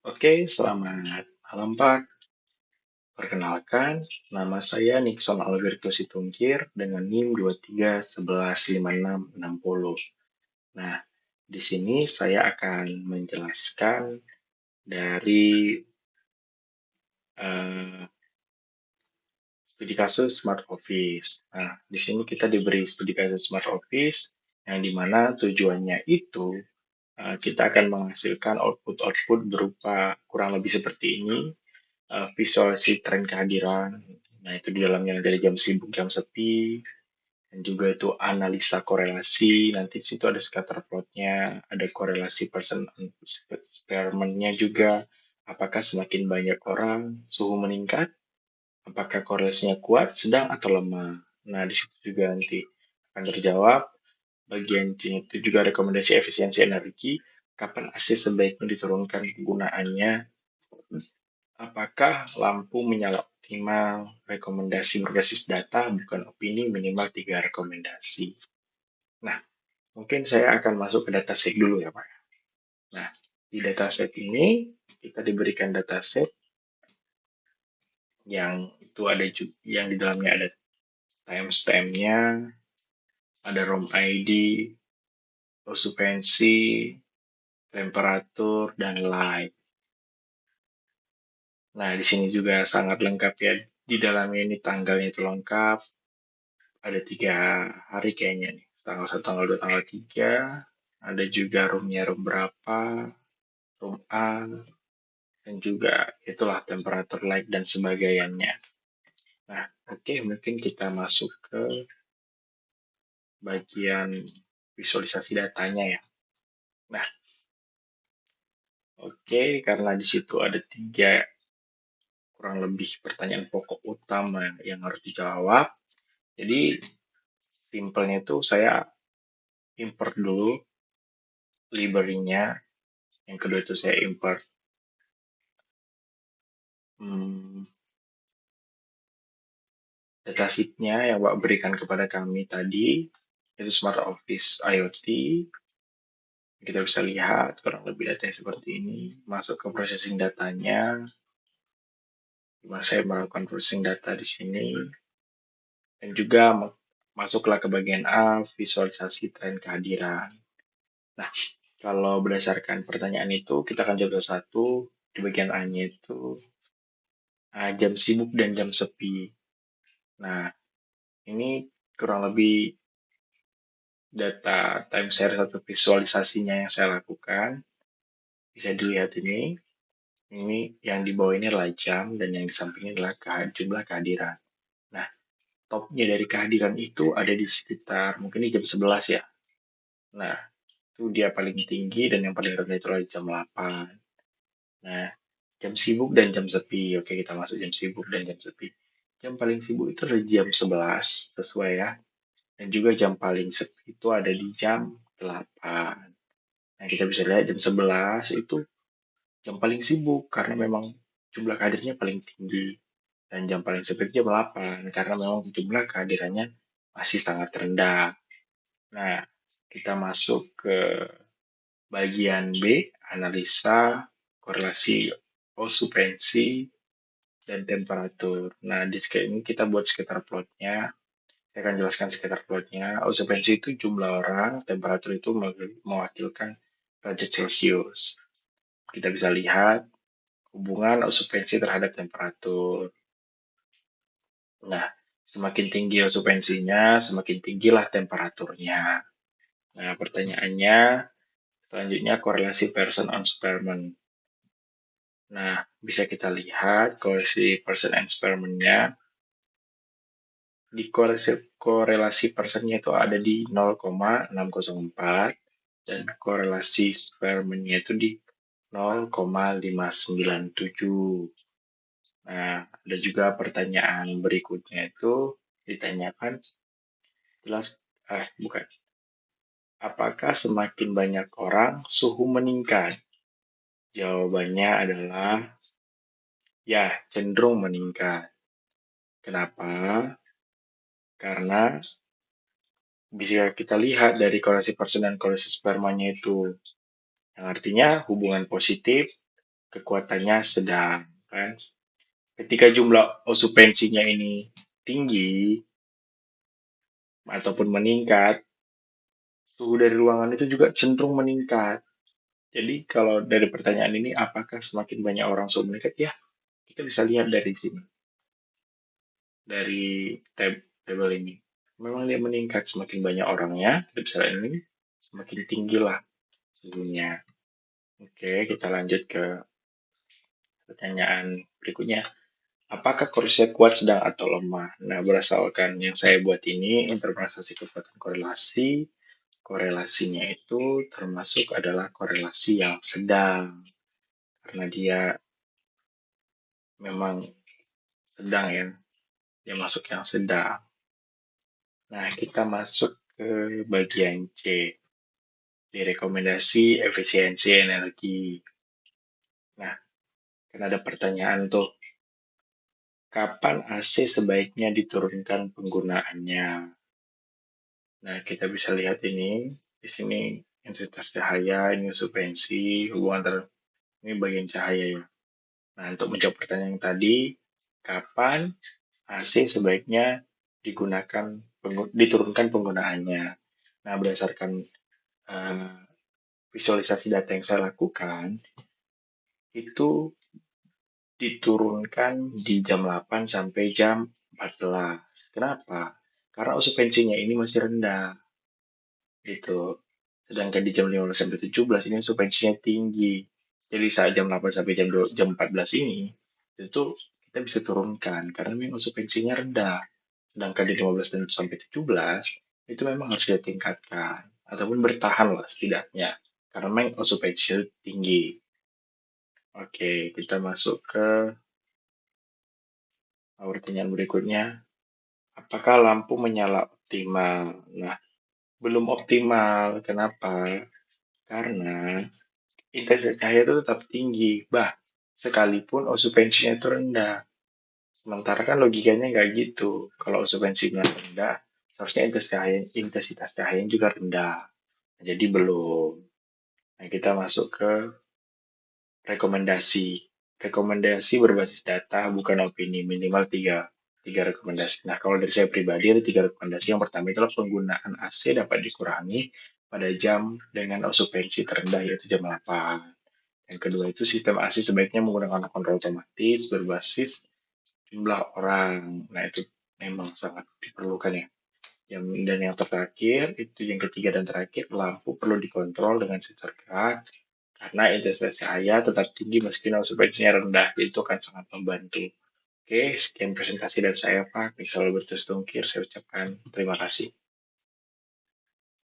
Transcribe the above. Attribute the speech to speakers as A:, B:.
A: Oke, selamat malam Pak. Perkenalkan, nama saya Nixon Alberto Situngkir dengan NIM 23115660. Nah, di sini saya akan menjelaskan dari eh, studi kasus Smart Office. Nah, di sini kita diberi studi kasus Smart Office yang dimana tujuannya itu kita akan menghasilkan output-output berupa kurang lebih seperti ini. Visualisasi tren kehadiran. Nah, itu di dalamnya nanti ada jam sibuk, jam sepi, dan juga itu analisa korelasi. Nanti di situ ada scatter plotnya, ada korelasi person experiment-nya juga. Apakah semakin banyak orang, suhu meningkat? Apakah korelasinya kuat, sedang, atau lemah? Nah, di situ juga nanti akan terjawab. Bagian itu juga rekomendasi efisiensi energi. Kapan AC sebaiknya diturunkan penggunaannya? Apakah lampu menyala optimal? Rekomendasi berbasis data, bukan opini, minimal 3 rekomendasi. Nah, mungkin saya akan masuk ke dataset dulu ya, Pak. Nah, di dataset ini kita diberikan dataset yang itu ada yang di dalamnya ada timestamp-nya, ada ROM ID, okupansi, temperatur, dan light. Nah, di sini juga sangat lengkap ya. Di dalamnya ini tanggalnya itu lengkap, ada 3 hari kayaknya nih. Tanggal 1, tanggal 2, tanggal 3. Ada juga roomnya room berapa, room A, dan juga itulah temperatur light dan sebagainya. Nah, oke, mungkin kita masuk ke bagian visualisasi datanya ya. Nah, oke, karena di situ ada 3 kurang lebih pertanyaan pokok utama yang harus dijawab. Jadi, simpelnya itu saya import dulu library-nya. Yang kedua itu saya import hmm, datasheet-nya yang Pak berikan kepada kami tadi, itu Smart Office IoT. Kita bisa lihat kurang lebih datanya seperti ini. Masuk ke processing datanya, dimana saya melakukan processing data di sini. Dan juga masuklah ke bagian A, visualisasi tren kehadiran. Nah, kalau berdasarkan pertanyaan itu, kita akan jawab satu. Di bagian A-nya itu jam sibuk dan jam sepi. Nah, ini kurang lebih data time series atau visualisasinya yang saya lakukan. Bisa dilihat ini. Ini yang di bawah ini adalah jam dan yang di sampingnya adalah jumlah kehadiran. Nah, topnya dari kehadiran itu ada di sekitar mungkin di jam 11 ya. Nah, itu dia paling tinggi dan yang paling rendah itu adalah jam 8. Nah, jam sibuk dan jam sepi. Oke, kita masuk jam sibuk dan jam sepi. Jam paling sibuk itu adalah jam 11, sesuai ya. Dan juga jam paling sepi itu ada di jam 8. Nah, kita bisa lihat jam 11 itu jam paling sibuk karena memang jumlah kadernya paling tinggi. Dan jam paling sepi itu jam 8 karena memang jumlah kehadirannya masih sangat rendah. Nah, kita masuk ke bagian B, analisa korelasi okupansi dan temperatur. Nah, di ini kita buat scatter plotnya. Saya akan jelaskan scatter plotnya. Okupansi itu jumlah orang, temperatur itu mewakilkan derajat Celcius. Kita bisa lihat hubungan okupansi terhadap temperatur. Nah, semakin tinggi okupansinya, semakin tinggilah temperaturnya. Nah, pertanyaannya selanjutnya korelasi person on experiment. Nah, bisa kita lihat korelasi person on experiment-nya. Di korelasi personnya itu ada di 0,604 dan korelasi spermanya itu di 0,597. Nah, ada juga pertanyaan berikutnya itu ditanyakan jelas bukan. Apakah semakin banyak orang suhu meningkat? Jawabannya adalah ya, cenderung meningkat. Kenapa? Karena bisa kita lihat dari korelasi person dan korelasi spermanya itu, yang artinya hubungan positif kekuatannya sedang, kan? Ketika jumlah okupansinya ini tinggi ataupun meningkat, suhu dari ruangan itu juga cenderung meningkat. Jadi kalau dari pertanyaan ini, apakah semakin banyak orang suhu meningkat? Ya, kita bisa lihat dari sini, dari tabel ini. Memang dia meningkat, semakin banyak orangnya, kita bisa lihat ini, semakin tinggi lah suhunya. Oke, kita lanjut ke pertanyaan berikutnya. Apakah korelasinya kuat, sedang, atau lemah? Nah, berdasarkan yang saya buat ini, interpretasi kekuatan korelasi, korelasinya itu termasuk adalah korelasi yang sedang. Karena dia memang sedang ya, dia masuk yang sedang. Nah, kita masuk ke bagian C, di rekomendasi efisiensi energi. Nah, kan ada pertanyaan tuh, kapan AC sebaiknya diturunkan penggunaannya? Nah, kita bisa lihat ini, di sini intensitas cahaya, ini okupansi, hubungan antara ini bagian cahaya ya. Nah, untuk menjawab pertanyaan yang tadi, kapan AC sebaiknya diturunkan penggunaannya? Nah, berdasarkan uh, visualisasi data yang saya lakukan, itu diturunkan di jam 8 sampai jam 14. Kenapa? Karena okupansinya ini masih rendah, gitu. Sedangkan di jam 15 sampai 17 ini okupansinya tinggi. Jadi saat jam 8 sampai jam 14 ini, itu kita bisa turunkan karena memang okupansinya rendah. Sedangkan di 15 dan sampai 17, itu memang harus ditingkatkan. Ataupun bertahan lah setidaknya. Karena memang okupansinya tinggi. Oke, kita masuk ke pertanyaan berikutnya. Apakah lampu menyala optimal? Nah, belum optimal. Kenapa? Karena intensitas cahaya itu tetap tinggi, sekalipun okupansinya itu rendah. Sementara kan logikanya nggak gitu. Kalau okupansinya rendah, seharusnya intensitas cahaya juga rendah. Nah, jadi belum. Nah, kita masuk ke rekomendasi. Rekomendasi berbasis data, bukan opini. Minimal tiga rekomendasi. Nah, kalau dari saya pribadi, ada tiga rekomendasi. Yang pertama adalah penggunaan AC dapat dikurangi pada jam dengan okupansi terendah, yaitu jam 8. Yang kedua itu sistem AC sebaiknya menggunakan kontrol otomatis berbasis jumlah orang. Nah, itu memang sangat diperlukan ya. Dan yang terakhir, itu yang ketiga dan terakhir, lampu perlu dikontrol dengan sensor gerak karena intensitas cahaya tetap tinggi meski okupansinya rendah. Itu akan sangat membantu. Oke, sekian presentasi dari saya, Pak. Selalu berterus tungkir, saya ucapkan terima kasih.